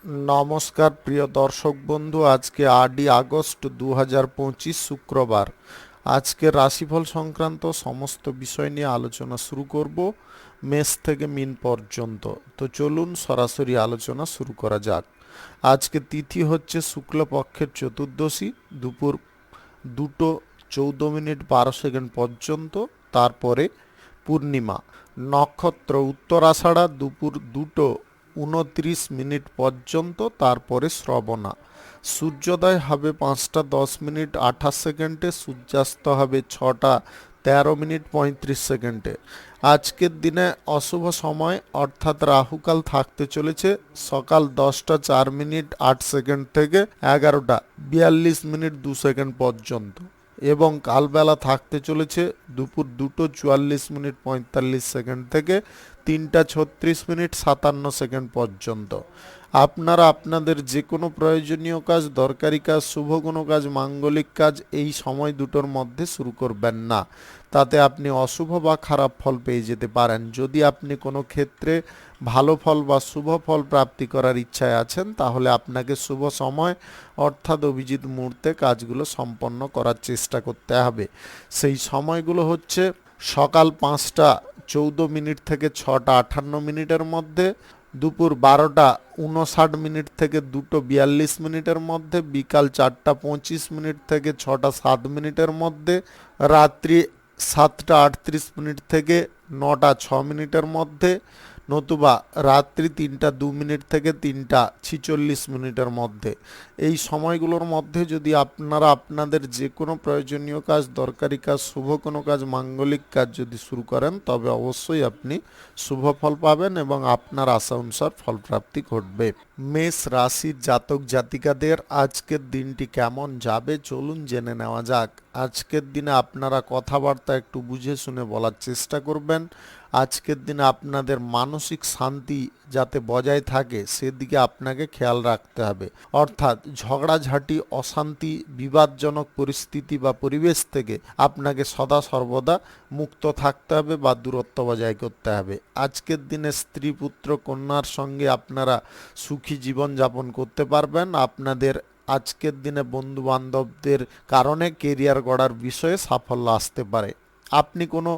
নমস্কার প্রিয় দর্শক বন্ধু, আজকে 8ই আগস্ট 2025 শুক্রবার। আজকে রাশিফল সংক্রান্ত সমস্ত বিষয় নিয়ে আলোচনা শুরু করব মেষ থেকে মিন পর্যন্ত। তো চলুন সরাসরি আলোচনা শুরু করা যাক। আজকে তিথি হচ্ছে শুক্লপক্ষের চতুর্দশী, দুপুর 2:14:12 পর্যন্ত, তারপরে পূর্ণিমা। নক্ষত্র উত্তরাষাঢ়া, দুপুর 2:29 পর্যন্ত, তারপরে শ্রবণা। সূর্যোদয় হবে 5:10:28, সূর্যাস্ত হবে 6:13:35। আজকের দিনে অশুভ সময় অর্থাৎ রাহুকাল থাকতে চলেছে সকাল 10:04:08 থেকে 11:42:02 পর্যন্ত, এবং কালবেলা থাকতে চলেছে দুপুর 2:44:45 থেকে 3:36:57 পর্যন্ত। আপনারা আপনাদের যে কোনো প্রয়োজনীয় কাজ, দরকারি কাজ, শুভ কোনো কাজ, মাঙ্গলিক কাজ এই সময় দুটোর মধ্যে শুরু করবেন না, তাতে আপনি অশুভ বা খারাপ ফল পেয়ে যেতে পারেন। যদি আপনি কোনো ক্ষেত্রে ভালো ফল বা শুভ ফল প্রাপ্তি করার ইচ্ছায় আছেন, তাহলে আপনাকে শুভ সময় অর্থাৎ অভিজিৎ মুহূর্তে কাজগুলো সম্পন্ন করার চেষ্টা করতে হবে। সেই সময়গুলো হচ্ছে সকাল 5:14 থেকে 6:58 মধ্যে, দুপুর 12:59 থেকে 2:42 মধ্যে, বিকাল 4:25 থেকে 6:07 মধ্যে, রাত্রি 7:38 থেকে 9:06 মধ্যে, নতুবা রাত্রি 3:02 থেকে 3:46 মধ্যে। এই সময়গুলোর মধ্যে যদি আপনারা আপনাদের যে কোনো প্রয়োজনীয় কাজ, দরকারি কাজ, শুভ কোনো কাজ, মাঙ্গলিক কাজ যদি শুরু করেন, তবে অবশ্যই আপনি শুভ ফল পাবেন এবং আপনার আশা অনুসার ফলপ্রাপ্তি ঘটবে। মেষ রাশির জাতক জাতিকাদের আজকের দিনটি কেমন যাবে চলুন জেনে নেওয়া যাক। আজকের দিনে আপনারা কথাবার্তা একটু বুঝে শুনে বলার চেষ্টা করবেন। আজকের দিনে আপনাদের মানসিক শান্তি যাতে বজায় থাকে সেদিকে আপনাকে খেয়াল রাখতে হবে, অর্থাৎ ঝগড়াঝাঁটি, অশান্তি, বিবাদজনক পরিস্থিতি বা পরিবেশ থেকে আপনাকে সদা সর্বদা মুক্ত থাকতে হবে বা দূরত্ব বজায় করতে হবে। আজকের দিনে স্ত্রী, পুত্র, কন্যার সঙ্গে আপনারা সুখী জীবনযাপন করতে পারবেন। আপনাদের আজকের দিনে বন্ধু বান্ধবদের কারণে কেরিয়ার গড়ার বিষয়ে সাফল্য আসতে পারে। আপনি কোনো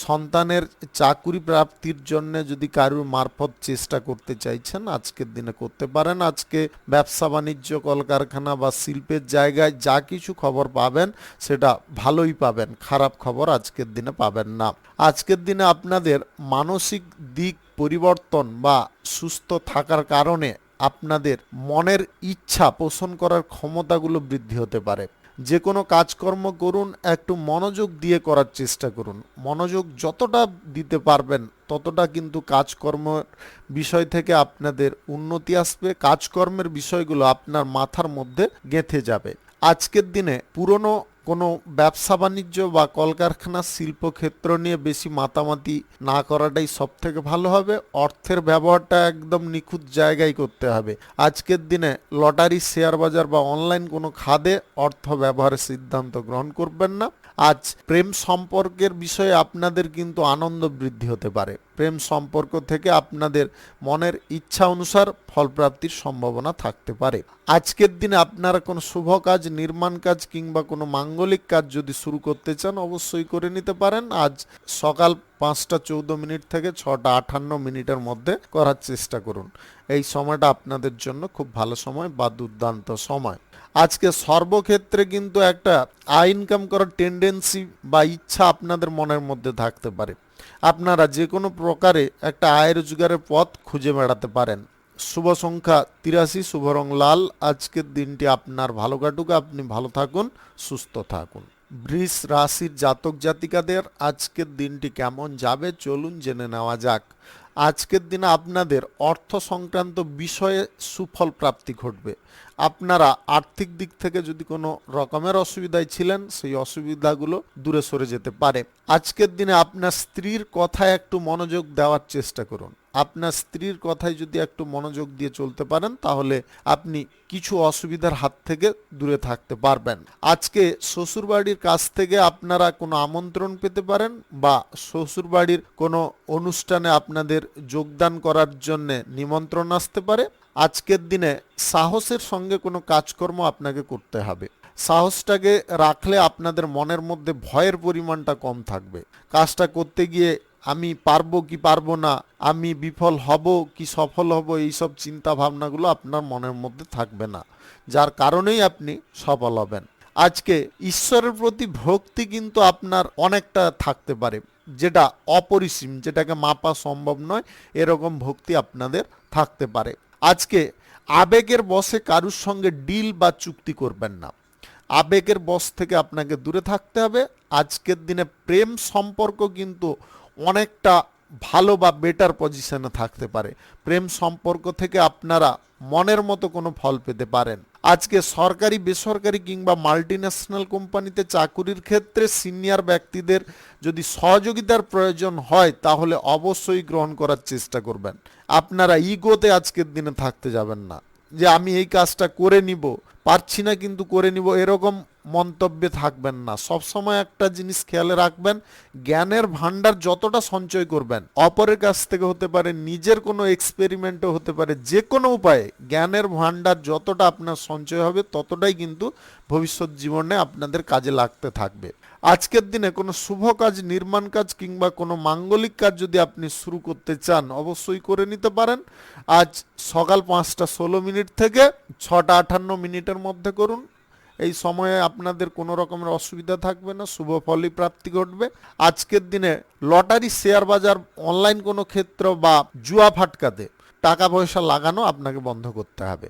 সন্তানের চাকুরি প্রাপ্তির জন্য যদি কারুর মারফত চেষ্টা করতে চাইছেন, আজকের দিনে করতে পারেন। আজকে ব্যবসা বাণিজ্য, কলকারখানা বা শিল্পের জায়গায় যা কিছু খবর পাবেন সেটা ভালোই পাবেন, খারাপ খবর আজকের দিনে পাবেন না। আজকের দিনে আপনাদের মানসিক দিক পরিবর্তন বা সুস্থ থাকার কারণে আপনাদের মনের ইচ্ছা পোষণ করার ক্ষমতাগুলো বৃদ্ধি হতে পারে। যে কোনো কাজকর্ম করুন, একটু মনোযোগ দিয়ে করার চেষ্টা করুন। মনোযোগ যতটা দিতে পারবেন ততটা কিন্তু কাজকর্মের বিষয় থেকে আপনাদের উন্নতি আসবে, কাজকর্মের বিষয়গুলো আপনার মাথার মধ্যে গেঁথে যাবে। আজকের দিনে পুরনো কোনো ব্যবসা বাণিজ্য বা কলকারখানা, শিল্পক্ষেত্র নিয়ে বেশি মাতামাতি না করাটাই সব থেকে ভালো হবে। অর্থের ব্যবহারটা একদম নিখুঁত জায়গায় করতে হবে। আজকের দিনে লটারি, শেয়ার বাজার বা অনলাইন কোনো খাদে অর্থ ব্যবহারের সিদ্ধান্ত গ্রহণ করবেন না। আজ প্রেম সম্পর্কের বিষয়ে আপনাদের কিন্তু আনন্দ বৃদ্ধি হতে পারে। প্রেম সম্পর্ক থেকে আপনাদের মনের ইচ্ছা অনুসার ফলপ্রাপ্তির সম্ভাবনা থাকতে পারে। আজকের দিনে আপনারা কোনো শুভ কাজ, নির্মাণ কাজ কিংবা কোনো মাঙ্গলিক কাজ যদি শুরু করতে চান, অবশ্যই করে নিতে পারেন। আজ সকাল 5:14 থেকে 6:58 মধ্যে করার চেষ্টা করুন। এই সময়টা আপনাদের জন্য খুব ভালো সময় বা দুর্দান্ত সময়। আজকে সর্বক্ষেত্রে কিন্তু একটা আয় ইনকাম করার টেন্ডেন্সি বা ইচ্ছা আপনাদের মনের মধ্যে থাকতে পারে। আপনারা যে কোনো প্রকারে একটা আয় রোজগারের পথ খুঁজে বেড়াতে পারেন। শুভ সংখ্যা 83, শুভ রং লাল। আজকের দিনটি আপনার ভালো কাটুক, আপনি ভালো থাকুন, সুস্থ থাকুন। বৃষ রাশির জাতক জাতিকাদের আজকের দিনটি কেমন যাবে চলুন জেনে নেওয়া যাক। আজকের দিনে আপনাদের অর্থ সংক্রান্ত বিষয়ে সুফল প্রাপ্তি ঘটবে। আপনারা আর্থিক দিক থেকে যদি কোনো রকমের অসুবিধায় ছিলেন, সেই অসুবিধাগুলো দূরে সরে যেতে পারে। আজকের দিনে আপনার স্ত্রীর কথায় একটু মনোযোগ দেওয়ার চেষ্টা করুন। আপনার স্ত্রীর কথায় যদি একটু মনোযোগ দিয়ে চলতে পারেন তাহলে আপনি কিছু অসুবিধার হাত থেকে দূরে থাকতে পারবেন। আজকে শ্বশুরবাড়ির কাছ থেকে আপনারা কোনো আমন্ত্রণ পেতে পারেন বা শ্বশুরবাড়ির কোনো অনুষ্ঠানে আপনাদের যোগদান করার জন্য নিমন্ত্রণ আসতে পারে। আজকের দিনে সাহসের সঙ্গে কোনো কাজকর্ম আপনাকে করতে হবে। সাহসটাকে রাখলে আপনাদের মনের মধ্যে ভয়ের পরিমাণটা কম থাকবে। কাজটা করতে গিয়ে আমি পারবো কি পারবো না, আমি বিফল হব কি সফল হব, এইসব চিন্তা ভাবনাগুলো আপনার মনের মধ্যে থাকবে না, যার কারণেই আপনি সফল হবেন। আজকে ঈশ্বরের প্রতি ভক্তি কিন্তু আপনার অনেকটা থাকতে পারে, যেটা অপরিসীম, যেটাকে মাপা সম্ভব নয়, এরকম ভক্তি আপনাদের থাকতে পারে। আজকে আবেগের বশে কারুর সঙ্গে ডিল বা চুক্তি করবেন না। আবেগের বশ থেকে আপনাকে দূরে থাকতে হবে। আজকের দিনে প্রেম সম্পর্ক কিন্তু অনেকটা ভালো বা বেটার পজিশনে থাকতে পারে। প্রেম সম্পর্ক থেকে আপনারা মনের মতো কোনো ফল পেতে পারেন। আজকে সরকারি, বেসরকারি কিংবা মাল্টিন্যাশনাল কোম্পানিতে চাকুরির ক্ষেত্রে সিনিয়র ব্যক্তিদের যদি সহযোগিতার প্রয়োজন হয় তাহলে অবশ্যই গ্রহণ করার চেষ্টা করবেন। আপনারা ইগোতে আজকের দিনে থাকতে যাবেন না, যে আমি এই কাজটা করে নিব, পারছি না কিন্তু করে নিব, এরকম মন্তব্যে থাকবেন না। সবসময় একটা জিনিস খেয়ালে রাখবেন, জ্ঞানের ভান্ডার যতটা সঞ্চয় করবেন, অপরের কাছ থেকে হতে পারে, নিজের কোনো এক্সপেরিমেন্টও হতে পারে, যে কোনো উপায়ে জ্ঞানের ভান্ডার যতটা আপনার সঞ্চয় হবে ততটাই কিন্তু ভবিষ্যৎ জীবনে আপনাদের কাজে লাগতে থাকবে। আজকের দিনে কোনো শুভ কাজ, নির্মাণ কাজ কিংবা কোনো মাঙ্গলিক কাজ যদি আপনি শুরু করতে চান অবশ্যই করে নিতে পারেন। আজ সকাল 5টা 16 মিনিট থেকে 6টা 58 মিনিটের মধ্যে করুন। এই সময়ে আপনাদের কোনো রকমের অসুবিধা থাকবে না, শুভ ফলই প্রাপ্তি ঘটবে। আজকের দিনে লটারি, শেয়ার বাজার, অনলাইন কোনো ক্ষেত্র বা জুয়া ফাটকাতে টাকা পয়সা লাগানো আপনাকে বন্ধ করতে হবে।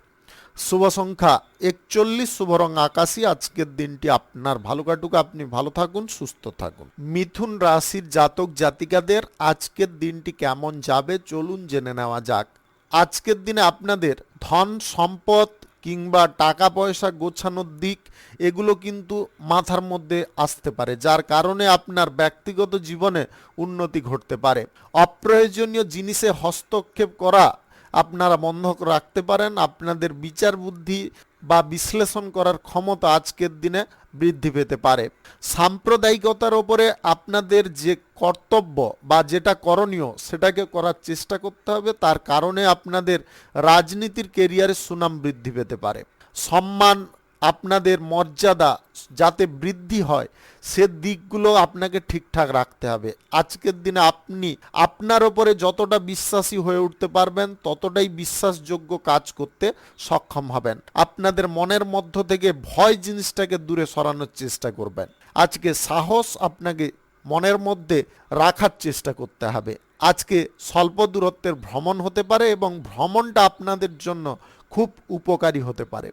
শুভ সংখ্যা 41, শুভ রং আকাশী। আজকের দিনটি আপনার ভালো কাটুক, আপনি ভালো থাকুন, সুস্থ থাকুন। মিথুন রাশির জাতক জাতিকাদের আজকের দিনটি কেমন যাবে চলুন জেনে নেওয়া যাক। আজকের দিনে আপনাদের ধন সম্পদ কিংবা টাকা পয়সা গোছানোর দিক, এগুলো কিন্তু মাথার মধ্যে আসতে পারে, যার কারণে আপনার ব্যক্তিগত জীবনে উন্নতি ঘটতে পারে। অপ্রয়োজনীয় জিনিসে হস্তক্ষেপ করা আপনারা বন্ধ রাখতে পারেন। আপনাদের বিচার বুদ্ধি বা বিশ্লেষণ করার ক্ষমতা আজকের দিনে বৃদ্ধি পেতে পারে। সাম্প্রদায়িকতার ওপরে আপনাদের যে কর্তব্য বা যেটা করণীয় সেটাকে করার চেষ্টা করতে হবে, তার কারণে আপনাদের রাজনীতির কেরিয়ারে সুনাম বৃদ্ধি পেতে পারে। সম্মান, আপনাদের মর্যাদা যাতে বৃদ্ধি হয় সে দিকগুলো আপনাকে ঠিকঠাক রাখতে হবে। আজকের দিনে আপনি আপনার ওপরে যতটা বিশ্বাসী হয়ে উঠতে পারবেন ততটাই বিশ্বাসযোগ্য কাজ করতে সক্ষম হবেন। আপনাদের মনের মধ্য থেকে ভয় জিনিসটাকে দূরে সরানোর চেষ্টা করবেন। আজকে সাহস আপনাকে মনের মধ্যে রাখার চেষ্টা করতে হবে। আজকে স্বল্প দূরত্বের ভ্রমণ হতে পারে এবং ভ্রমণটা আপনাদের জন্য খুব উপকারী হতে পারে।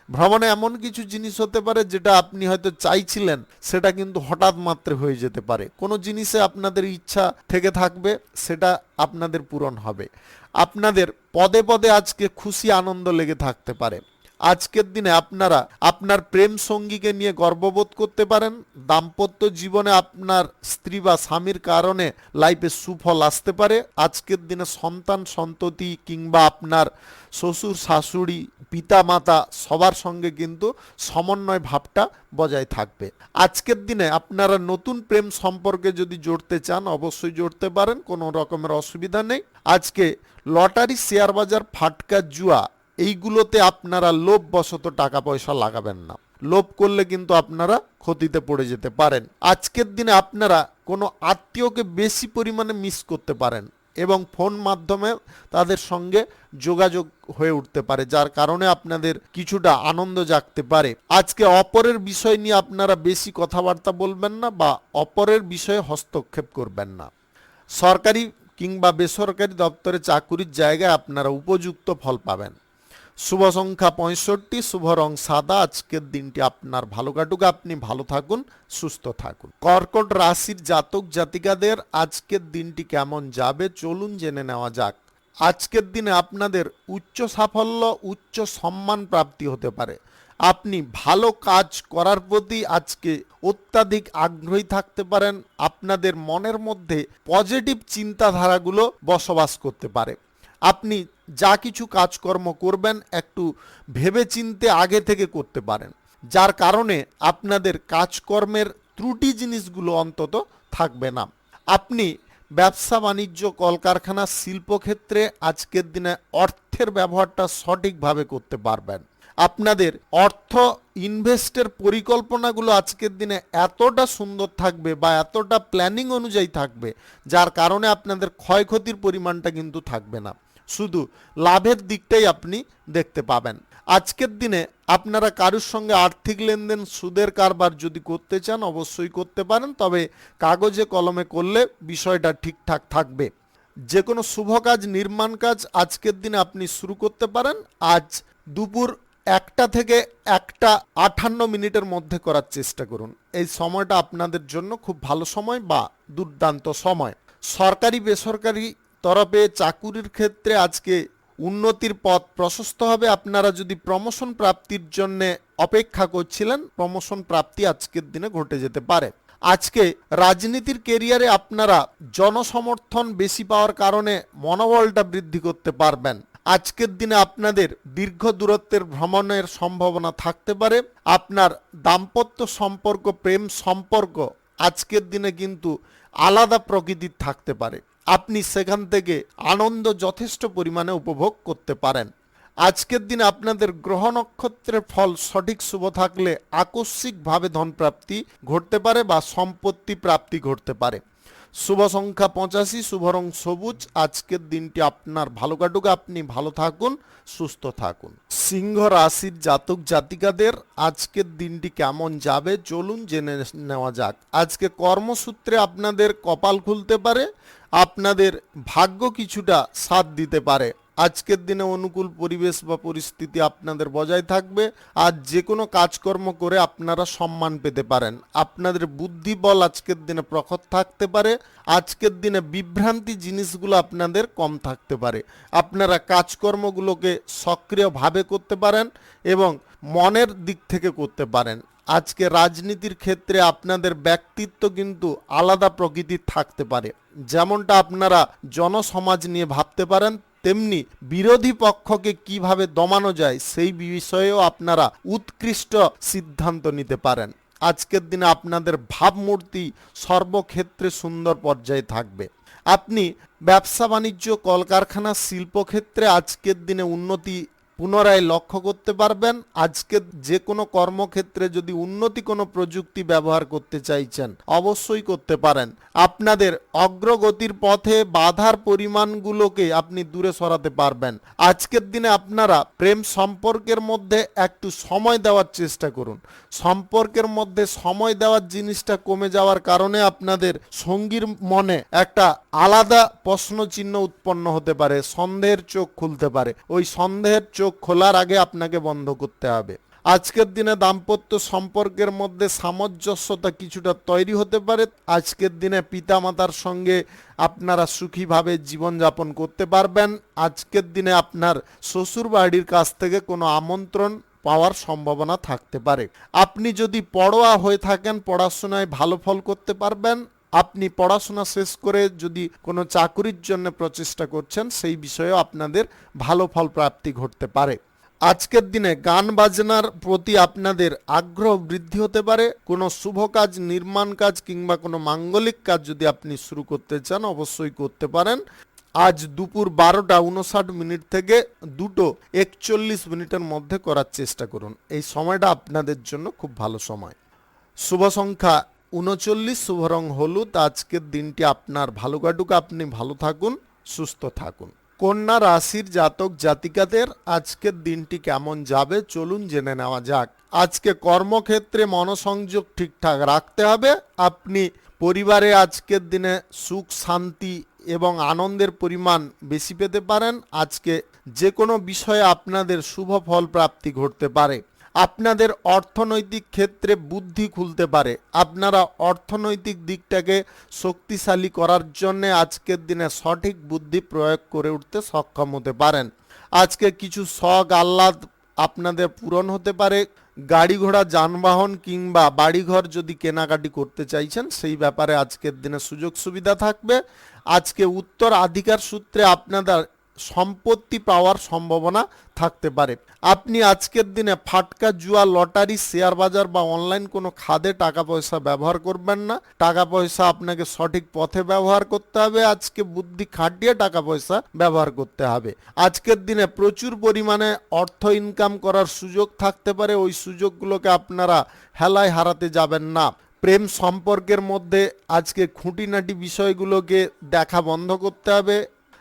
ভ্রমণে এমন কিছু জিনিস হতে পারে যেটা আপনি হয়তো চাইছিলেন, সেটা কিন্তু হঠাৎ মাত্রে হয়ে যেতে পারে। কোনো জিনিসে আপনাদের ইচ্ছা থেকে থাকবে, সেটা আপনাদের পূরণ হবে। আপনাদের পদে পদে আজকে খুশি আনন্দ লেগে থাকতে পারে। আজকের দিনে আপনারা আপনার প্রেম সঙ্গীকে নিয়ে গর্ববোধ করতে পারেন। দাম্পত্য জীবনে আপনার স্ত্রী বা স্বামীর কারণে লাইফে সুফল আসতে পারে। আজকের দিনে সন্তান সন্ততি কিংবা আপনার শ্বশুর শাশুড়ি, পিতা মাতা সবার সঙ্গে কিন্তু সমন্বয় ভাবটা বজায় থাকবে। আজকের দিনে আপনারা নতুন প্রেম সম্পর্কে যদি জড়তে চান অবশ্যই জড়তে পারেন, কোনো রকমের অসুবিধা নেই। আজকে লটারি, শেয়ার বাজার, ফাটকা, জুয়া এইগুলোতে আপনারা লোভবশত টাকা পয়সা লাগাবেন না। লোভ করলে কিন্তু আপনারা ক্ষতিতে পড়ে যেতে পারেন। আজকের দিনে আপনারা কোনো আত্মীয়কে বেশি পরিমাণে মিস করতে পারেন এবং ফোন মাধ্যমে তাদের সঙ্গে যোগাযোগ হয়ে উঠতে পারে, যার কারণে আপনাদের কিছুটা আনন্দ জাগতে পারে। আজকে অপরের বিষয় নিয়ে আপনারা বেশি কথাবার্তা বলবেন না বা অপরের বিষয়ে হস্তক্ষেপ করবেন না। সরকারি কিংবা বেসরকারি দপ্তরে চাকুরির জায়গায় আপনারা উপযুক্ত ফল পাবেন। শুভ সংখ্যা 65, শুভ রং সাদা। আজকের দিনটি আপনার ভালো কাটুক, আপনি ভালো থাকুন, সুস্থ থাকুন। কর্কট রাশির জাতক জাতিকাদের আজকের দিনটি কেমন যাবে চলুন জেনে নেওয়া যাক। আজকের দিনে আপনাদের উচ্চ সাফল্য, উচ্চ সম্মান প্রাপ্তি হতে পারে। আপনি ভালো কাজ করার প্রতি আজকে অত্যাধিক আগ্রহী থাকতে পারেন। আপনাদের মনের মধ্যে পজিটিভ চিন্তাধারাগুলো বসবাস করতে পারে। আপনি যা কিছু কাজকর্ম করবেন একটু ভেবেচিন্তে আগে থেকে করতে পারেন, যার কারণে আপনাদের কাজকর্মের ত্রুটি জিনিসগুলো অন্তত থাকবে না। আপনি ব্যবসা বাণিজ্য, কলকারখানা, শিল্পক্ষেত্রে আজকের দিনে অর্থের ব্যবহারটা সঠিকভাবে করতে পারবেন। আপনাদের অর্থ ইনভেস্টের পরিকল্পনাগুলো আজকের দিনে এতটা সুন্দর থাকবে বা এতটা প্ল্যানিং অনুযায়ী থাকবে, যার কারণে আপনাদের ক্ষয়ক্ষতির পরিমাণটা কিন্তু থাকবে না, শুধু লাভের দিকটাই আপনি দেখতে পাবেন। আজকের দিনে আপনারা কারুর সঙ্গে আর্থিক লেনদেন, সুদের কারবার যদি করতে চান অবশ্যই করতে পারেন, তবে কাগজে কলমে করলে বিষয়টা ঠিকঠাক থাকবে। যে কোনো শুভ কাজ, নির্মাণ কাজ আজকের দিনে আপনি শুরু করতে পারেন। আজ দুপুর 1টা থেকে 1:58 মধ্যে করার চেষ্টা করুন। এই সময়টা আপনাদের জন্য খুব ভালো সময় বা দুর্দান্ত সময়। সরকারি বেসরকারি তরফে চাকুরির ক্ষেত্রে আজকে উন্নতির পথ প্রশস্ত হবে। আপনারা যদি প্রমোশন প্রাপ্তির জন্য অপেক্ষা করছিলেন, প্রমোশন প্রাপ্তি আজকের দিনে ঘটে যেতে পারে। আজকে রাজনীতির কেরিয়ারে আপনারা জনসমর্থন বেশি পাওয়ার কারণে মনোবলটা বৃদ্ধি করতে পারবেন। আজকের দিনে আপনাদের দীর্ঘ দূরত্বের ভ্রমণের সম্ভাবনা থাকতে পারে। আপনার দাম্পত্য সম্পর্ক, প্রেম সম্পর্ক আজকের দিনে কিন্তু আলাদা প্রকৃতির থাকতে পারে। আপনি সেখান থেকে আনন্দ যথেষ্ট পরিমাণে উপভোগ করতে পারেন। আজকের দিনে আপনাদের গ্রহ নক্ষত্রের ফল সঠিক শুভ থাকলে আকস্মিকভাবে ধনপ্রাপ্তি ঘটতে পারে বা সম্পত্তি প্রাপ্তি ঘটতে পারে। শুভ সংখ্যা 85, শুভ রং সবুজ। আজকের দিনটি আপনার ভালো কাটুক, আপনি ভালো থাকুন, সুস্থ থাকুন। সিংহ রাশির জাতক জাতিকাদের আজকের দিনটি কেমন যাবে চলুন জেনে নেওয়া যাক। আজকে কর্মসূত্রে আপনাদের কপাল খুলতে পারে, আপনাদের ভাগ্য কিছুটা সাথ দিতে পারে। আজকের দিনে অনুকূল পরিবেশ বা পরিস্থিতি আপনাদের বজায় থাকবে। আর যে কোনো কাজকর্ম করে আপনারা সম্মান পেতে পারেন। আপনাদের বুদ্ধি বল আজকের দিনে প্রখর থাকতে পারে। আজকের দিনে বিভ্রান্তি জিনিসগুলো আপনাদের কম থাকতে পারে। আপনারা কাজকর্মগুলোকে সক্রিয়ভাবে করতে পারেন এবং মনের দিক থেকে করতে পারেন। আজকে রাজনীতির ক্ষেত্রে আপনাদের ব্যক্তিত্ব কিন্তু আলাদা প্রকৃতির থাকতে পারে। যেমনটা আপনারা জনসমাজ নিয়ে ভাবতে পারেন, তেমনি বিরোধী পক্ষকে কিভাবে দমানো যায় সেই বিষয়েও আপনারা উৎকৃষ্ট সিদ্ধান্ত নিতে পারেন। আজকের দিনে আপনাদের ভাবমূর্তি সর্বক্ষেত্রে সুন্দর পর্যায়ে থাকবে। আপনি ব্যবসা বাণিজ্য, কলকারখানা, শিল্পক্ষেত্রে আজকের দিনে উন্নতি পুনরায় লক্ষ্য করতে পারবেন। আজকে যে কোনো কর্মক্ষেত্রে যদি উন্নতি কোনো প্রযুক্তি ব্যবহার করতে চাইছেন অবশ্যই করতে পারেন। আপনাদের অগ্রগতির পথে বাধার পরিমাণগুলোকে আপনি দূরে সরাতে পারবেন। আজকের দিনে আপনারা প্রেম সম্পর্কের মধ্যে একটু সময় দেওয়ার চেষ্টা করুন। সম্পর্কের মধ্যে সময় দেওয়ার জিনিসটা কমে যাওয়ার কারণে আপনাদের সঙ্গীর মনে একটা আলাদা প্রশ্নচিহ্ন উৎপন্ন হতে পারে, সন্দেহের চোখ খুলতে পারে। ওই সন্দেহের চোখ খোলার আগে আপনাকে বন্ধ করতে হবে। আজকের দিনে দাম্পত্য সম্পর্কের মধ্যে সামঞ্জস্যতা কিছুটা তৈরি হতে পারে। আজকের দিনে পিতামাতার সঙ্গে আপনারা সুখীভাবে জীবনযাপন করতে পারবেন। আজকের দিনে আপনার শ্বশুর বাড়ির কাছ থেকে কোনো আমন্ত্রণ পাওয়ার সম্ভাবনা থাকতে পারে। আপনি যদি পড়ুয়া হয়ে থাকেন পড়াশোনায় ভালো ফল করতে পারবেন। আপনি পড়াশোনা শেষ করে যদি কোনো চাকুরির জন্য প্রচেষ্টা করছেন সেই বিষয়েও আপনাদের ভালো ফল প্রাপ্তি ঘটতে পারে। আজকের দিনে গান বাজনার প্রতি আপনাদের আগ্রহ বৃদ্ধি হতে পারে। কোনো শুভ কাজ, নির্মাণ কাজ কিংবা কোনো মাঙ্গলিক কাজ যদি আপনি শুরু করতে চান অবশ্যই করতে পারেন। আজ দুপুর 12:59 থেকে 2:41 মধ্যে করার চেষ্টা করুন। এই সময়টা আপনাদের জন্য খুব ভালো সময়। শুভ সংখ্যা 39, শুভ রং হলুদ। আজকের দিনটি আপনার ভালো কাটুক, আপনি ভালো থাকুন, সুস্থ থাকুন। কন্যা রাশির জাতক জাতিকাদের আজকের দিনটি কেমন যাবে চলুন জেনে নেওয়া যাক। আজকে কর্মক্ষেত্রে মনোসংযোগ ঠিকঠাক রাখতে হবে। আপনি পরিবারে আজকের দিনে সুখ, শান্তি এবং আনন্দের পরিমাণ বেশি পেতে পারেন। আজকে যে কোনো বিষয়ে আপনাদের শুভ ফল প্রাপ্তি ঘটতে পারে। আপনাদের অর্থনৈতিক ক্ষেত্রে বুদ্ধি খুলতে পারে। আপনারা অর্থনৈতিক দিকটাকে শক্তিশালী করার জন্য আজকের দিনে সঠিক বুদ্ধি প্রয়োগ করে উঠতে সক্ষম হতে পারেন। আজকে কিছু শখ আহ্লাদ আপনাদের পূরণ হতে পারে। গাড়ি ঘোড়া যানবাহন কিংবা বাড়িঘর যদি কেনাকাটি করতে চাইছেন সেই ব্যাপারে আজকের দিনে সুযোগ সুবিধা থাকবে। আজকে উত্তরাধিকার সূত্রে আপনাদের সম্পত্তি পাওয়ার সম্ভাবনা থাকতে পারে। আপনি আজকের দিনে ফাটকা, জুয়া, লটারি, শেয়ার বাজার বা অনলাইন কোনো খাদে টাকা পয়সা ব্যবহার করবেন না। টাকা পয়সা আপনাকে সঠিক পথে ব্যবহার করতে হবে। আজকে বুদ্ধি খাটিয়ে টাকা পয়সা ব্যবহার করতে হবে। আজকের দিনে প্রচুর পরিমাণে অর্থ ইনকাম করার সুযোগ থাকতে পারে। ওই সুযোগগুলোকে আপনারা হেলায় হারাতে যাবেন না। প্রেম সম্পর্কের মধ্যে আজকে খুঁটিনাটি বিষয়গুলোকে দেখা বন্ধ করতে হবে।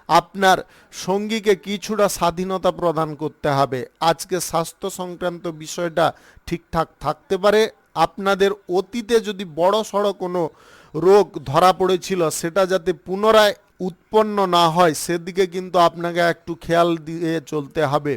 আপনার সঙ্গীকে কিছুটা স্বাধীনতা প্রদান করতে হবে। আজকে স্বাস্থ্য সংক্রান্ত বিষয়টা ঠিকঠাক থাকতে পারে। আপনাদের অতীতে যদি বড় সড়ো কোনো রোগ ধরা পড়েছিল সেটা যাতে পুনরায় উৎপন্ন না হয় সেদিকে কিন্তু আপনাকে একটু খেয়াল দিয়ে চলতে হবে।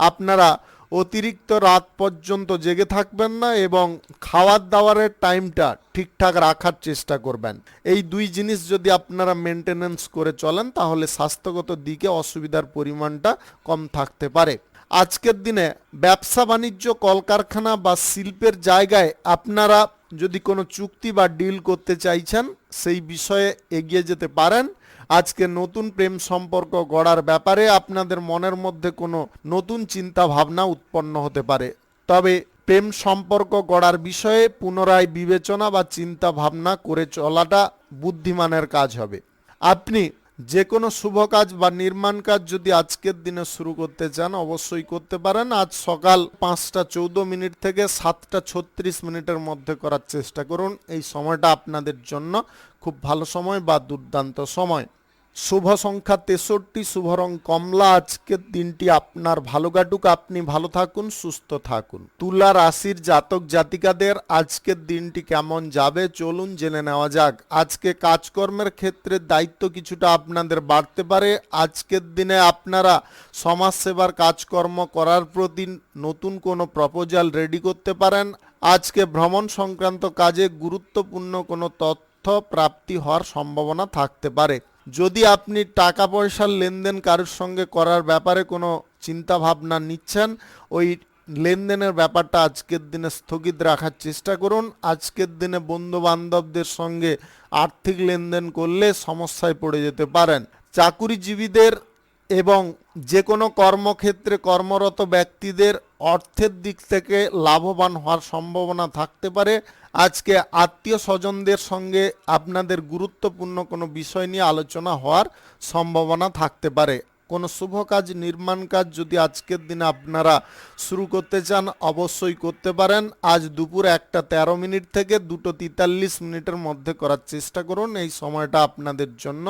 আপনারা অতিরিক্ত রাত পর্যন্ত জেগে থাকবেন না এবং খাওয়ার দাওয়ারের টাইমটা ঠিকঠাক রাখার চেষ্টা করবেন। এই দুই জিনিস যদি আপনারা মেনটেনেন্স করে চলেন তাহলে স্বাস্থ্যগত দিকে অসুবিধার পরিমাণটা কম থাকতে পারে। আজকের দিনে ব্যবসা বাণিজ্য, কলকারখানা বা শিল্পের জায়গায় আপনারা যদি কোনো চুক্তি বা ডিল করতে চাইছেন সেই বিষয়ে এগিয়ে যেতে পারেন। আজকে নতুন প্রেম সম্পর্ক গড়ার ব্যাপারে আপনাদের মনের মধ্যে কোনো নতুন চিন্তা ভাবনা উৎপন্ন হতে পারে। তবে প্রেম সম্পর্ক গড়ার বিষয়ে পুনরায় বিবেচনা বা চিন্তা ভাবনা করে চলাটা বুদ্ধিমানের কাজ হবে। আপনি যে কোনো শুভ কাজ বা নির্মাণ কাজ যদি আজকের দিনে শুরু করতে চান অবশ্যই করতে পারেন। আজ সকাল 5:14 থেকে 7:36 মধ্যে করার চেষ্টা করুন। এই সময়টা আপনাদের জন্য খুব ভালো সময় বা দুর্দান্ত সময়। শুভ সংখ্যা 63, শুভ রং কমলা। আজকের দিনটি আপনার ভালো কাটুক, আপনি ভালো থাকুন, সুস্থ থাকুন। তুলা রাশির জাতক জাতিকাদের আজকের দিনটি কেমন যাবে চলুন জেনে নেওয়া যাক। আজকে কাজকর্মের ক্ষেত্রে দায়িত্ব কিছুটা আপনাদের বাড়তে পারে। আজকের দিনে আপনারা সমাজসেবার কাজকর্ম করার প্রতি নতুন কোনো প্রপোজাল রেডি করতে পারেন। আজকে ভ্রমণ সংক্রান্ত কাজে গুরুত্বপূর্ণ কোনো তথ্য প্রাপ্তি হওয়ার সম্ভাবনা থাকতে পারে। যদি আপনি টাকা পয়সার লেনদেন কারোর সঙ্গে করার ব্যাপারে কোনো চিন্তা ভাবনা নিচ্ছেন ওই লেনদেনের ব্যাপারটা আজকের দিনে স্থগিত রাখার চেষ্টা করুন। আজকের দিনে বন্ধু বান্ধবদের সঙ্গে আর্থিক লেনদেন করলে সমস্যায় পড়ে যেতে পারেন। চাকুরিজীবীদের এবং যে কোনো কর্মক্ষেত্রে কর্মরত ব্যক্তিদের অর্থের দিক থেকে লাভবান হওয়ার সম্ভাবনা থাকতে পারে। আজকে আত্মীয় স্বজনদের সঙ্গে আপনাদের গুরুত্বপূর্ণ কোনো বিষয় নিয়ে আলোচনা হওয়ার সম্ভাবনা থাকতে পারে। কোনো শুভ কাজ, নির্মাণ কাজ যদি আজকের দিনে আপনারা শুরু করতে চান অবশ্যই করতে পারেন। আজ দুপুর 1:13 থেকে 2:43 মধ্যে করার চেষ্টা করুন। এই সময়টা আপনাদের জন্য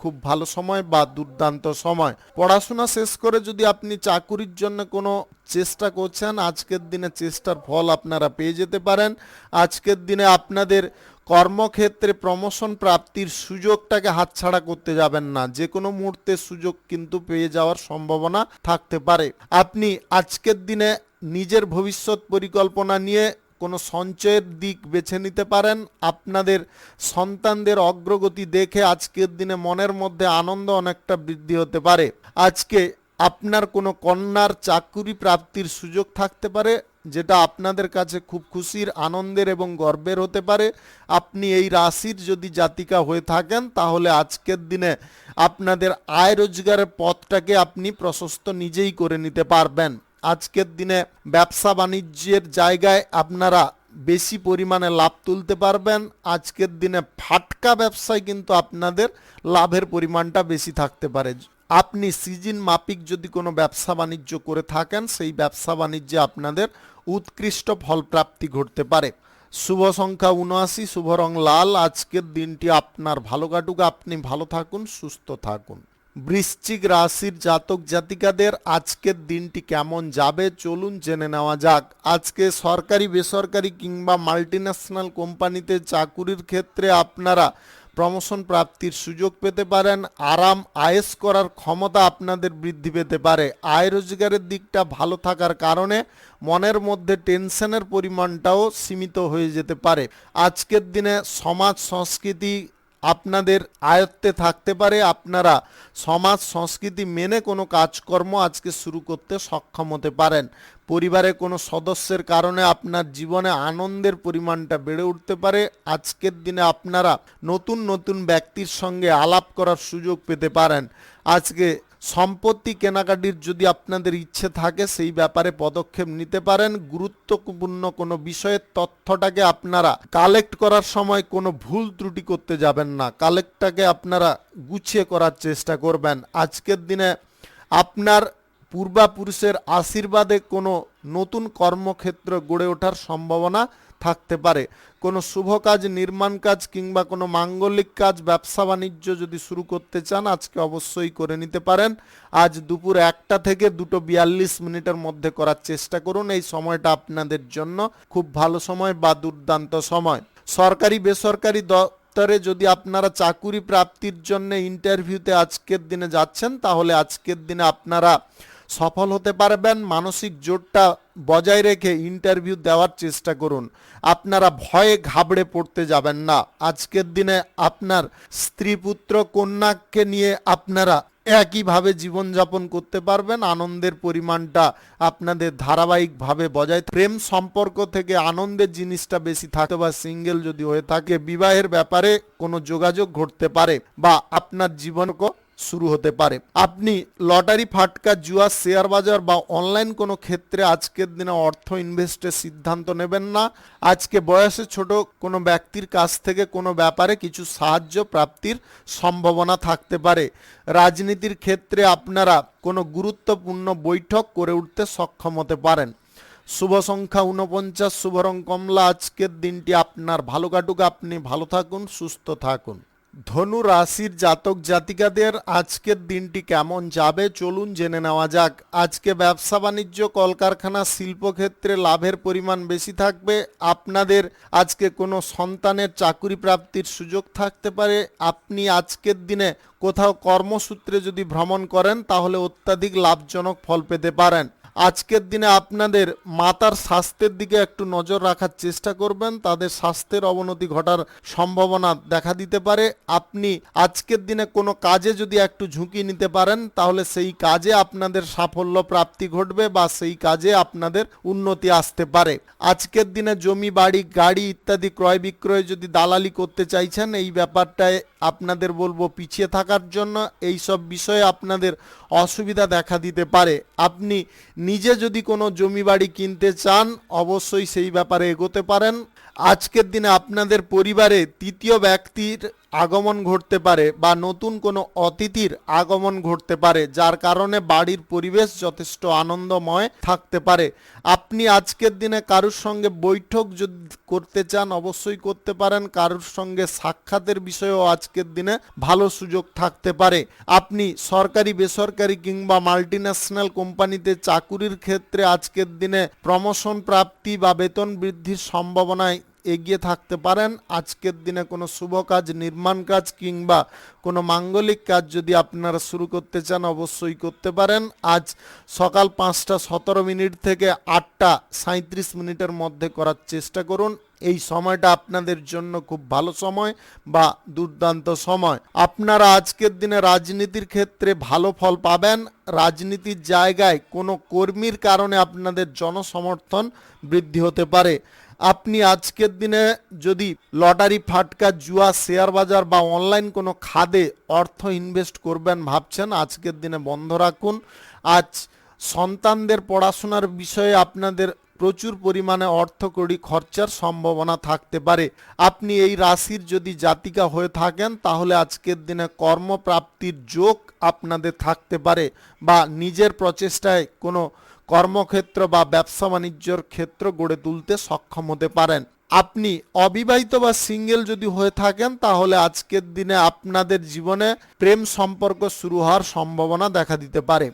খুব ভালো সময় বা দুর্দান্ত সময়। পড়াশোনা শেষ করে যদি আপনি চাকুরির জন্য কোনো চেষ্টা করছেন আজকের দিনে চেষ্টার ফল আপনারা পেয়ে যেতে পারেন। আজকের দিনে আপনাদের কর্মক্ষেত্রে প্রমোশন প্রাপ্তির সুযোগটাকে হাতছাড়া করতে যাবেন না। যে কোনো মুহূর্তে সুযোগ কিন্তু পেয়ে যাওয়ার সম্ভাবনা থাকতে পারে। আপনি আজকের দিনে নিজের ভবিষ্যৎ পরিকল্পনা নিয়ে কোনো সঞ্চয়ের দিক বেছে নিতে পারেন। আপনাদের সন্তানদের অগ্রগতি দেখে আজকের দিনে মনের মধ্যে আনন্দ অনেকটা বৃদ্ধি হতে পারে। আজকে আপনার কোনো কন্যার চাকুরি প্রাপ্তির সুযোগ থাকতে পারে যেটা আপনাদের কাছে খুব খুশির, আনন্দের এবং গর্বের হতে পারে। আপনি এই রাশির যদি জাতিকা হয়ে থাকেন তাহলে আজকের দিনে আপনাদের আয় রোজগারের পথটাকে আপনি প্রশস্ত নিজেই করে নিতে পারবেন। আজকের দিনে ব্যবসা বাণিজ্যের জায়গায় আপনারা বেশি পরিমাণে লাভ তুলতে পারবেন। আজকের দিনে ফাটকা ব্যবসায় কিন্তু আপনাদের লাভের পরিমাণটা বেশি থাকতে পারে। আপনি সিজন মাফিক যদি কোনো ব্যবসা বাণিজ্য করে থাকেন সেই ব্যবসা বাণিজ্যে আপনাদের উৎকৃষ্ট ফলপ্রাপ্তি ঘটতে পারে। শুভ সংখ্যা 79, শুভ রং লাল। আজকের দিনটি আপনার ভালো কাটুক, আপনি ভালো থাকুন, সুস্থ থাকুন। বৃশ্চিক রাশির জাতক জাতিকাদের আজকের দিনটি কেমন যাবে চলুন জেনে নেওয়া যাক। আজকে সরকারি, বেসরকারি কিংবা মাল্টিন্যাশনাল কোম্পানিতে চাকুরির ক্ষেত্রে আপনারা প্রমোশন প্রাপ্তির সুযোগ পেতে পারেন। আরাম আয়েশ করার ক্ষমতা আপনাদের বৃদ্ধি পেতে পারে। আয় রোজগারের দিকটা ভালো থাকার কারণে মনের মধ্যে টেনশনের পরিমাণটাও সীমিত হয়ে যেতে পারে। আজকের দিনে সমাজ সংস্কৃতি আপনাদের আয়ত্তে থাকতে পারে। আপনারা সমাজ সংস্কৃতি মেনে কোনো কাজকর্ম আজকে শুরু করতে সক্ষম হতে পারেন। পরিবারে কোনো সদস্যের কারণে আপনার জীবনে আনন্দের পরিমাণটা বেড়ে উঠতে পারে। আজকের দিনে আপনারা নতুন নতুন ব্যক্তির সঙ্গে আলাপ করার সুযোগ পেতে পারেন। আজকে সম্পত্তি কেনাকাটির যদি আপনাদের ইচ্ছে থাকে সেই ব্যাপারে পদক্ষেপ নিতে পারেন। গুরুত্বপূর্ণ কোনো বিষয়ের তথ্যটাকে আপনারা কালেক্ট করার সময় কোনো ভুল ত্রুটি করতে যাবেন না। কালেক্টটাকে আপনারা গুছিয়ে করার চেষ্টা করবেন। আজকের দিনে আপনার পূর্বাপুরুষের আশীর্বাদে কোনো নতুন কর্মক্ষেত্র গড়ে ওঠার সম্ভাবনা থাকতে পারে। কোনো শুভ কাজ, নির্মাণ কাজ কিংবা কোনো মাঙ্গলিক কাজ, ব্যবসা বাণিজ্য যদি শুরু করতে চান আজকে অবশ্যই করে নিতে পারেন। আজ দুপুর 1টা থেকে 2:42 মধ্যে করার চেষ্টা করুন। এই সময়টা আপনাদের জন্য খুব ভালো সময় বা দুর্দান্ত সময়। সরকারি বেসরকারি দপ্তরে যদি আপনারা চাকুরি প্রাপ্তির জন্য ইন্টারভিউতে আজকের দিনে যাচ্ছেন তাহলে আজকের দিনে আপনারা সফল হতে পারবেন। মানসিক জোরটা বজায় রেখে ইন্টারভিউ দেওয়ার চেষ্টা করুন। আপনারা ভয়ে ঘাবড়ে পড়তে যাবেন না। আজকের দিনে আপনার স্ত্রী, পুত্র, কন্যাকে নিয়ে আপনারা একইভাবে জীবনযাপন করতে পারবেন। আনন্দের পরিমাণটা আপনাদের ধারাবাহিকভাবে বজায়। প্রেম সম্পর্ক থেকে আনন্দের জিনিসটা বেশি থাকতে বা সিঙ্গেল যদি হয়ে থাকে বিবাহের ব্যাপারে কোনো যোগাযোগ ঘটতে পারে বা আপনার জীবনকে শুরু হতে পারে। আপনি লটারি, ফাটকা, জুয়া, শেয়ার বাজার বা অনলাইন কোনো ক্ষেত্রে আজকের দিনে অর্থ ইনভেস্টের সিদ্ধান্ত নেবেন না। আজকে বয়সে ছোট কোনো ব্যক্তির কাছ থেকে কোনো ব্যাপারে কিছু সাহায্য প্রাপ্তির সম্ভাবনা থাকতে পারে। রাজনীতির ক্ষেত্রে আপনারা কোনো গুরুত্বপূর্ণ বৈঠক করে উঠতে সক্ষম হতে পারেন। শুভ সংখ্যা 49, শুভ রং কমলা। আজকের দিনটি আপনার ভালো কাটুক। আপনি ভালো থাকুন, সুস্থ থাকুন। ধনু রাশির জাতক জাতিকাদের আজকের দিনটি কেমন যাবে চলুন জেনে নেওয়া যাক। আজকে ব্যবসা বাণিজ্য, কলকারখানা, শিল্পক্ষেত্রে লাভের পরিমাণ বেশি থাকবে। আপনাদের আজকে কোনো সন্তানের চাকুরি প্রাপ্তির সুযোগ থাকতে পারে। আপনি আজকের দিনে কোথাও কর্মসূত্রে যদি ভ্রমণ করেন তাহলে অত্যাধিক লাভজনক ফল পেতে পারেন। আজকের দিনে আপনাদের মাতার স্বাস্থ্যের দিকে একটু নজর রাখার চেষ্টা করবেন। তাদের স্বাস্থ্যের অবনতি ঘটার সম্ভাবনা দেখা দিতে পারে। আপনি আজকের দিনে কোনো কাজে যদি একটু ঝুঁকি নিতে পারেন তাহলে সেই কাজে আপনাদের সাফল্য প্রাপ্তি ঘটবে বা সেই কাজে আপনাদের উন্নতি আসতে পারে। আজকের দিনে জমি, বাড়ি, গাড়ি ইত্যাদি ক্রয় বিক্রয় যদি দালালি করতে চাইছেন এই ব্যাপারটায় আপনাদের বলবো পিছিয়ে থাকার জন্য। এই সব বিষয়ে আপনাদের অসুবিধা দেখা দিতে পারে। আপনি নিজে যদি কোনো জমি বাড়ি কিনতে চান অবশ্যই সেই ব্যাপারে এগোতে পারেন। আজকের দিনে আপনাদের পরিবারে তৃতীয় ব্যক্তির আগমন ঘটতে পারে বা নতুন কোনো অতিথির আগমন ঘটতে পারে, যার কারণে বাড়ির পরিবেশ যথেষ্ট আনন্দময় থাকতে পারে। আপনি আজকের দিনে কারুর সঙ্গে বৈঠক যদি করতে চান অবশ্যই করতে পারেন। কারুর সঙ্গে সাক্ষাতের বিষয়েও আজকের দিনে ভালো সুযোগ থাকতে পারে। আপনি সরকারি, বেসরকারি কিংবা মাল্টিন্যাশনাল কোম্পানিতে চাকুরির ক্ষেত্রে আজকের দিনে প্রমোশন প্রাপ্তি বা বেতন বৃদ্ধির সম্ভাবনায় এগিয়ে থাকতে পারেন। আজকের দিনে কোনো শুভ কাজ, নির্মাণ কাজ কিংবা কোনো মাঙ্গলিক কাজ যদি আপনারা শুরু করতে চান অবশ্যই করতে পারেন। আজ সকাল 5:17 থেকে 8:37 মধ্যে করার চেষ্টা করুন। এই সময়টা আপনাদের জন্য খুব ভালো সময় বা দুর্দান্ত সময়। আপনারা আজকের দিনে রাজনীতির ক্ষেত্রে ভালো ফল পাবেন। রাজনীতির জায়গায় কোনো কর্মীর কারণে আপনাদের জনসমর্থন বৃদ্ধি হতে পারে। আপনি আজকের দিনে যদি লটারি, ফাটকা, জুয়া, শেয়ার বাজার বা অনলাইন কোনো খাদে অর্থ ইনভেস্ট করবেন ভাবছেন আজকের দিনে বন্ধ রাখুন। আজ সন্তানদের পড়াশোনার বিষয়ে আপনাদের প্রচুর পরিমাণে অর্থকড়ি খরচার সম্ভাবনা থাকতে পারে। আপনি এই রাশির যদি জাতিকা হয়ে থাকেন তাহলে আজকের দিনে কর্মপ্রাপ্তির যোগ আপনাদের থাকতে পারে বা নিজের প্রচেষ্টায় কোনো কর্মক্ষেত্র বা ব্যবসা বাণিজ্যর ক্ষেত্র গড়ে তুলতে সক্ষম হতে পারেন। আপনি অবিবাহিত বা সিঙ্গেল যদি হয়ে থাকেন তাহলে আজকের দিনে আপনাদের জীবনে প্রেম সম্পর্ক শুরু হওয়ার সম্ভাবনা দেখা দিতে পারে।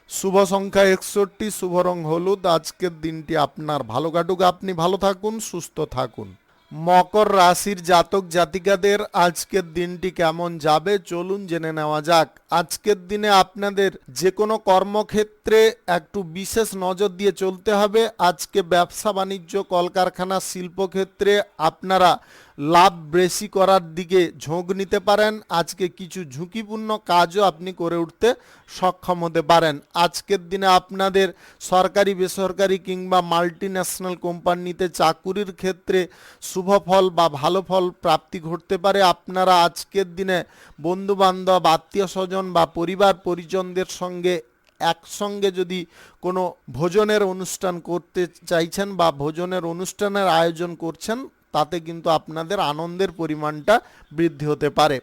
শুভ সংখ্যা 61, শুভ রং হলুদ। আজকের দিনটি আপনার ভালো কাটুক। আপনি ভালো থাকুন, সুস্থ থাকুন। মকর রাশির জাতক জাতিকাদের আজকের দিনটি কেমন যাবে চলুন জেনে নেওয়া যাক। আজকের দিনে আপনাদের যে কোনো কর্মক্ষেত্রে একটু বিশেষ নজর দিয়ে চলতে হবে। আজকে ব্যবসা বাণিজ্য, কলকারখানা, শিল্পক্ষেত্রে আপনারা লাভ বেশি করার দিকে ঝোঁক নিতে পারেন। আজকে কিছু ঝুঁকিপূর্ণ কাজও আপনি করে উঠতে সক্ষম হতে পারেন। আজকের দিনে আপনাদের সরকারি বেসরকারি কিংবা মাল্টি ন্যাশনাল কোম্পানিতে চাকুরির ক্ষেত্রে শুভ ফল বা ভালো ফল প্রাপ্তি ঘটতে পারে। আপনারা আজকের দিনে বন্ধুবান্ধব আত্মীয় স্বজন বা পরিবার পরিজনদের সঙ্গে একসঙ্গে যদি কোনো ভোজনের অনুষ্ঠান করতে চাইছেন বা ভোজনের অনুষ্ঠানের আয়োজন করছেন, তাতে কিন্তু আপনাদের আনন্দের পরিমাণটা বৃদ্ধি হতে পারে।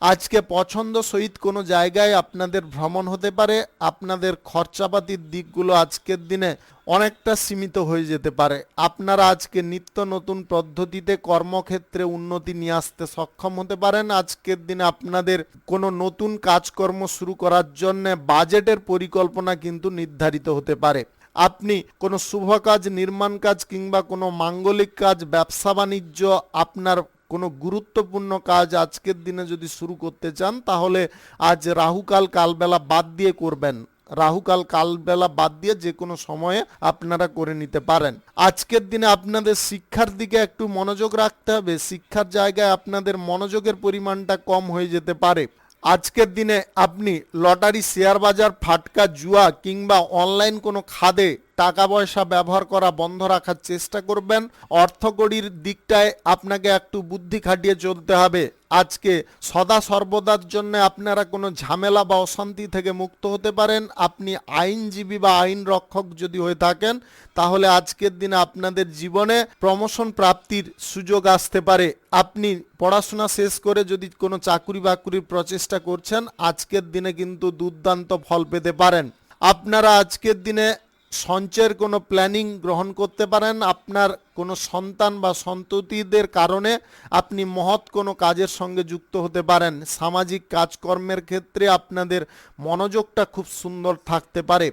আজকে পছন্দ সহিত কোনো জায়গায় আপনাদের ভ্রমণ হতে পারে। আপনাদের খরচাপাতির দিকগুলো আজকের দিনে অনেকটা সীমিত হয়ে যেতে পারে। আপনারা আজকে নিত্য নতুন পদ্ধতিতে কর্মক্ষেত্রে উন্নতি নিয়ে আসতে সক্ষম হতে পারেন। আজকের দিনে আপনাদের কোনো নতুন কাজকর্ম শুরু করার জন্য বাজেটের পরিকল্পনা কিন্তু নির্ধারিত হতে পারে। আপনি কোনো শুভ কাজ, নির্মাণ কাজ কিংবা কোনো মাঙ্গলিক কাজ, ব্যবসা বাণিজ্য, আপনার কোনো গুরুত্বপূর্ণ কাজ আজকের দিনে যদি শুরু করতে চান, তাহলে আজ রাহুকাল কালবেলা বাদ দিয়ে করবেন। রাহুকাল কালবেলা বাদ দিয়ে যে কোনো সময়ে আপনারা করে নিতে পারেন। আজকের দিনে আপনাদের শিক্ষার দিকে একটু মনোযোগ রাখতে হবে। শিক্ষার জায়গায় আপনাদের মনোযোগের পরিমাণটা কম হয়ে যেতে পারে। আজকের দিনে আপনি লটারি, শেয়ার বাজার, ফাটকা, জুয়া কিংবা অনলাইন কোনো খাদে টাকা পয়সা ব্যবহার করা বন্ধ রাখার চেষ্টা করবেন। অর্থকড়ির দিকটায় আপনাকে একটু বুদ্ধি খাটিয়ে চলতে হবে। আজকে সদা সর্বদার জন্য আপনারা কোনো ঝামেলা বা অশান্তি থেকে মুক্ত হতে পারেন। আপনি আইনজীবী বা আইন রক্ষক যদি হয়ে থাকেন, তাহলে আজকের দিনে আপনাদের জীবনে প্রমোশন প্রাপ্তির সুযোগ আসতে পারে। আপনি পড়াশোনা শেষ করে যদি কোনো চাকুরি বাকুরির প্রচেষ্টা করছেন, আজকের দিনে কিন্তু দুর্দান্ত ফল পেতে পারেন। আপনারা আজকের দিনে সঞ্চয়ের কোনো প্ল্যানিং গ্রহণ করতে পারেন। আপনার কোনো সন্তান বা সন্ততিদের কারণে আপনি মহৎ কোনো কাজের সঙ্গে যুক্ত হতে পারেন। সামাজিক কাজকর্মের ক্ষেত্রে আপনাদের মনোযোগটা খুব সুন্দর থাকতে পারে।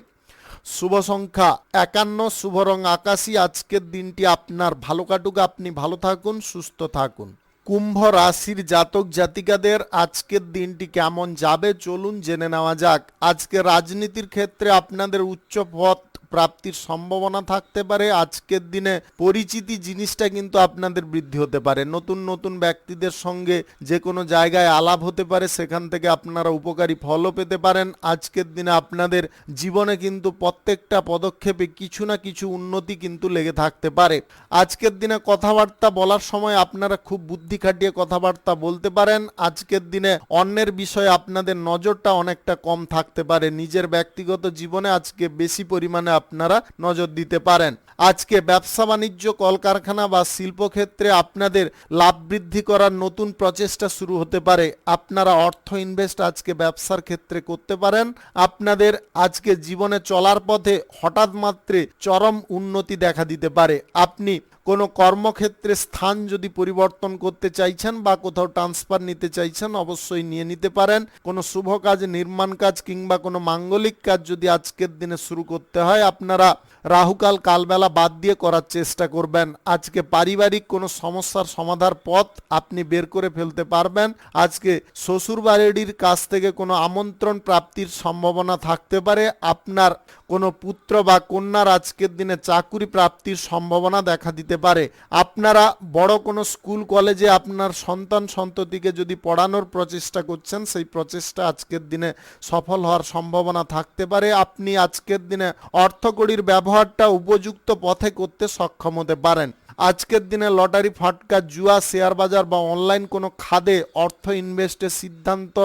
শুভ সংখ্যা 51, শুভ রং আকাশী। আজকের দিনটি আপনার ভালো কাটুক, আপনি ভালো থাকুন, সুস্থ থাকুন। কুম্ভ রাশির জাতক জাতিকাদের আজকের দিনটি কেমন যাবে চলুন জেনে নেওয়া যাক। আজকে রাজনীতির ক্ষেত্রে আপনাদের উচ্চ পদ প্রাপ্তির সম্ভাবনা থাকতে পারে। আজকের দিনে পরিচিতি জিনিসটা কিন্তু আপনাদের বৃদ্ধি হতে পারে। নতুন নতুন ব্যক্তিদের সঙ্গে যে কোনো জায়গায় আলাপ হতে পারে, সেখান থেকে আপনারা উপকারী ফলও পেতে পারেন। আজকের দিনে আপনাদের জীবনে কিন্তু প্রত্যেকটা পদক্ষেপে কিছু না কিছু উন্নতি কিন্তু লেগে থাকতে পারে। আজকের দিনে কথাবার্তা বলার সময় আপনারা খুব বুদ্ধি খাটিয়ে কথাবার্তা বলতে পারেন। আজকের দিনে অন্যের বিষয়ে আপনাদের নজরটা অনেকটা কম থাকতে পারে। নিজের ব্যক্তিগত জীবনে আজকে বেশি পরিমাণে আপনারা নজর দিতে পারেন। আজকে ব্যবসা বাণিজ্য, কলকারখানা বা শিল্পক্ষেত্রে আপনাদের লাভ বৃদ্ধি করার নতুন প্রচেষ্টা শুরু হতে পারে। আপনারা অর্থ ইনভেস্ট আজকে ব্যবসার ক্ষেত্রে করতে পারেন। আপনাদের আজকে জীবনে চলার পথে হঠাৎ মাত্রে চরম উন্নতি দেখা দিতে পারে। আপনি কোনো কর্মক্ষেত্রে স্থান যদি পরিবর্তন করতে চাইছেন বা কোথাও ট্রান্সফার নিতে চাইছেন, অবশ্যই নিয়ে নিতে পারেন। কোনো শুভ কাজ, নির্মাণ কাজ কিংবা কোনো মাঙ্গলিক কাজ যদি আজকের দিনে শুরু করতে হয়, আপনারা রাহুকাল কালবেলা বাদ দিয়ে করার চেষ্টা করবেন। আজকে পারিবারিক কোনো সমস্যার সমাধার পথ আপনি বের করে ফেলতে পারবেন। আজকে শ্বশুর বাড়ির কাছ থেকে কোনো আমন্ত্রণ প্রাপ্তির সম্ভাবনা থাকতে পারে। আপনার কোনো পুত্র বা কন্যার আজকের দিনে চাকুরি প্রাপ্তির সম্ভাবনা দেখা দিতে পারে। আপনারা বড় কোনো স্কুল কলেজে আপনার সন্তান সন্ততিকে যদি পড়ানোর প্রচেষ্টা করছেন, সেই প্রচেষ্টা আজকের দিনে সফল হওয়ার সম্ভাবনা থাকতে পারে। আপনি আজকের দিনে অর্থকড়ির ব্যবহারটা উপযুক্ত পথে করতে সক্ষম হতে পারেন। আজকের দিনে লটারি, ফাটকা, জুয়া, শেয়ার বাজার বা অনলাইন কোনো খাদে অর্থ ইনভেস্টের সিদ্ধান্ত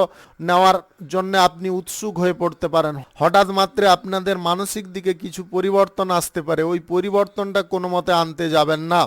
নেওয়ার জন্য আপনি উৎসুক হয়ে পড়তে পারেন। হঠাৎ মাত্রে আপনাদের মানসিক দিকে কিছু পরিবর্তন আসতে পারে। ওই পরিবর্তনটা কোনো মতে আনতে যাবেন না।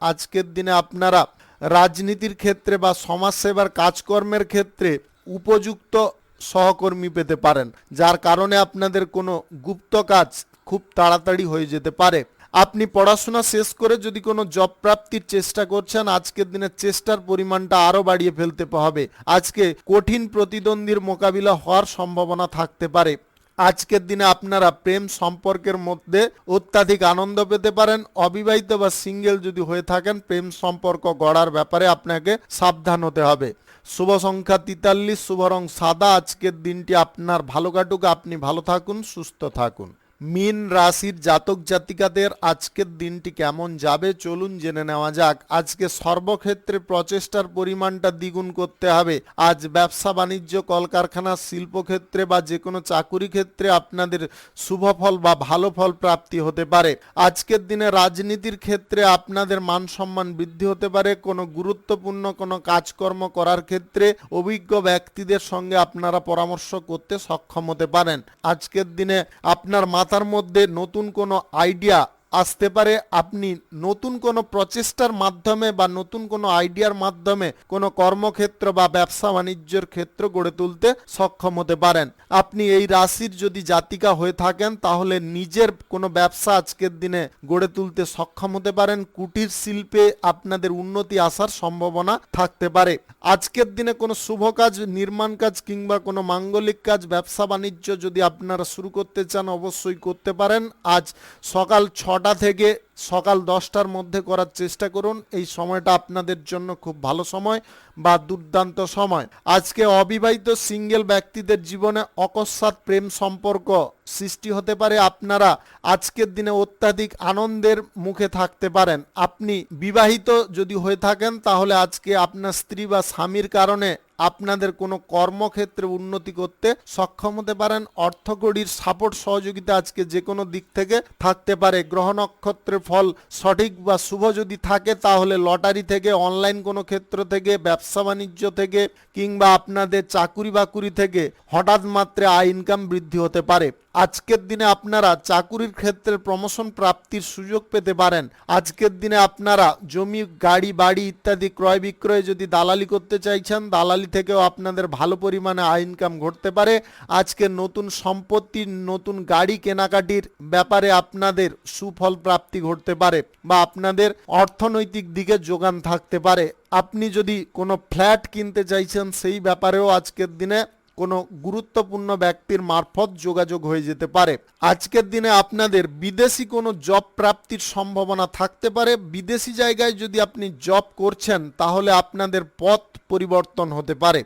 আজকের দিনে আপনারা রাজনীতির ক্ষেত্রে বা সমাজসেবার কাজকর্মের ক্ষেত্রে উপযুক্ত সহকর্মী পেতে পারেন, যার কারণে আপনাদের কোনো গুপ্ত কাজ খুব তাড়াতাড়ি হয়ে যেতে পারে। আপনি পড়াশোনা শেষ করে যদি কোনো জব প্রাপ্তির চেষ্টা করছেন, আজকের দিনের চেষ্টার পরিমাণটা আরও বাড়িয়ে ফেলতে হবে। আজকে কঠিন প্রতিদ্বন্দ্বীর মোকাবিলা হওয়ার সম্ভাবনা থাকতে পারে। আজকের দিনে আপনারা প্রেম সম্পর্কের মধ্যে অত্যাধিক আনন্দ পেতে পারেন। অবিবাহিত বা সিঙ্গেল যদি হয়ে থাকেন, প্রেম সম্পর্ক গড়ার ব্যাপারে আপনাকে সাবধান হতে হবে। শুভ সংখ্যা 43, শুভ রং সাদা। আজকের দিনটি আপনার ভালো কাটুক, আপনি ভালো থাকুন, সুস্থ থাকুন। মীন রাশির জাতক জাতিকাদের আজকের দিনটি কেমন যাবে চলুন জেনে নেওয়া যাক। আজকে সর্বক্ষেত্রে প্রচেষ্টার পরিমাণটা দ্বিগুণ করতে হবে। আজ ব্যবসা বাণিজ্য, কলকারখানা, শিল্পক্ষেত্রে বা যে কোনো চাকুরি ক্ষেত্রে আপনাদের শুভ ফল বা ভালো ফল প্রাপ্তি হতে পারে। আজকের দিনে রাজনীতির ক্ষেত্রে আপনাদের মান সম্মান বৃদ্ধি হতে পারে। কোনো গুরুত্বপূর্ণ কোনো কাজকর্ম করার ক্ষেত্রে অভিজ্ঞ ব্যক্তিদের সঙ্গে আপনারা পরামর্শ করতে সক্ষম হতে পারেন। আজকের দিনে আপনার মাথার মধ্যে নতুন কোনো আইডিয়া আসতে পারে। আপনি নতুন কোনো প্রচেষ্টার মাধ্যমে বা নতুন কোনো আইডিয়ার মাধ্যমে কোনো কর্মক্ষেত্র বা ব্যবসা বাণিজ্যের ক্ষেত্র গড়ে তুলতে সক্ষম হতে পারেন। আপনি এই রাশির যদি জাতিকা হয়ে থাকেন তাহলে নিজের কোনো ব্যবসা আজকের দিনে গড়ে তুলতে সক্ষম হতে পারেন। কুটির শিল্পে আপনাদের উন্নতি আসার সম্ভাবনা থাকতে পারে। আজকের দিনে কোনো শুভ কাজ, নির্মাণ কাজ কিংবা কোনো মাঙ্গলিক কাজ, ব্যবসা বাণিজ্য যদি আপনারা শুরু করতে চান অবশ্যই করতে পারেন। আজ সকাল 6টা থেকে সকাল 10টার মধ্যে করার চেষ্টা করুন। এই সময়টা আপনাদের জন্য খুব ভালো সময় বা দুর্দান্ত সময়। আজকে অবিবাহিত সিঙ্গেল ব্যক্তিদের জীবনে অকস্মাৎ প্রেম সম্পর্ক সৃষ্টি হতে পারে। আপনারা আজকের দিনে অত্যাধিক আনন্দের মুখে থাকতে পারেন। আপনি বিবাহিত যদি হয়ে থাকেন তাহলে আজকে আপনার স্ত্রী বা স্বামীর কারণে আপনাদের কোনো কর্মক্ষেত্রে উন্নতি করতে সক্ষম হতে পারেন। অর্থকড়ির সাপোর্ট সহযোগিতা আজকে যে কোনো দিক থেকে থাকতে পারে। গ্রহ নক্ষত্রের ফল সঠিক বা শুভ যদি থাকে তাহলে লটারি থেকে, অনলাইন কোনো ক্ষেত্র থেকে, ব্যবসা বাণিজ্য থেকে কিংবা আপনাদের চাকুরি বাকুরি থেকে হঠাৎ মাত্রে আয় ইনকাম বৃদ্ধি হতে পারে। আজকের দিনে আপনারা চাকুরির ক্ষেত্রে প্রমোশন প্রাপ্তির সুযোগ পেতে পারেন। আজকের দিনে আপনারা জমি, গাড়ি, বাড়ি ইত্যাদি ক্রয় বিক্রয়ে যদি দালালি করতে চাইছেন, দালালি থেকেও আপনাদের ভালো পরিমাণে আয় ইনকাম ঘটতে পারে। আজকে নতুন সম্পত্তি, নতুন গাড়ি কেনাকাটির ব্যাপারে আপনাদের সুফল প্রাপ্তি ঘটতে পারে বা আপনাদের অর্থনৈতিক দিকে যোগান থাকতে পারে। আপনি যদি কোনো ফ্ল্যাট কিনতে চাইছেন সেই ব্যাপারেও আজকের দিনে কোনো গুরুত্বপূর্ণ ব্যক্তির মারফত যোগাযোগ হয়ে যেতে পারে। আজকের দিনে আপনাদের বিদেশি কোনো জব প্রাপ্তির সম্ভাবনা থাকতে পারে। বিদেশি জায়গায় যদি আপনি জব করছেন তাহলে আপনাদের পথ পরিবর্তন হতে পারে।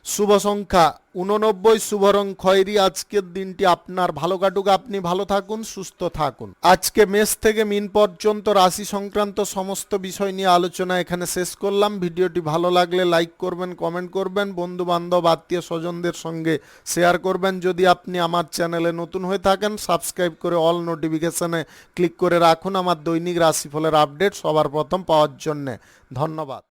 শুভ সংখ্যা 89, শুভ রং খয়েরি। আজকের দিনটি আপনার ভালো কাটুক, আপনি ভালো থাকুন, সুস্থ থাকুন। আজকে মেষ থেকে মিন পর্যন্ত রাশি সংক্রান্ত সমস্ত বিষয় নিয়ে আলোচনা এখানে শেষ করলাম। ভিডিওটি ভালো লাগলে লাইক করবেন, কমেন্ট করবেন, বন্ধু বান্ধব, আত্মীয় স্বজনদের সঙ্গে শেয়ার করবেন। যদি আপনি আমার চ্যানেলে নতুন হয়ে থাকেন সাবস্ক্রাইব করে অল নোটিফিকেশনে ক্লিক করে রাখুন আমার দৈনিক রাশিফলের আপডেট সবার প্রথম পাওয়ার জন্যে। ধন্যবাদ।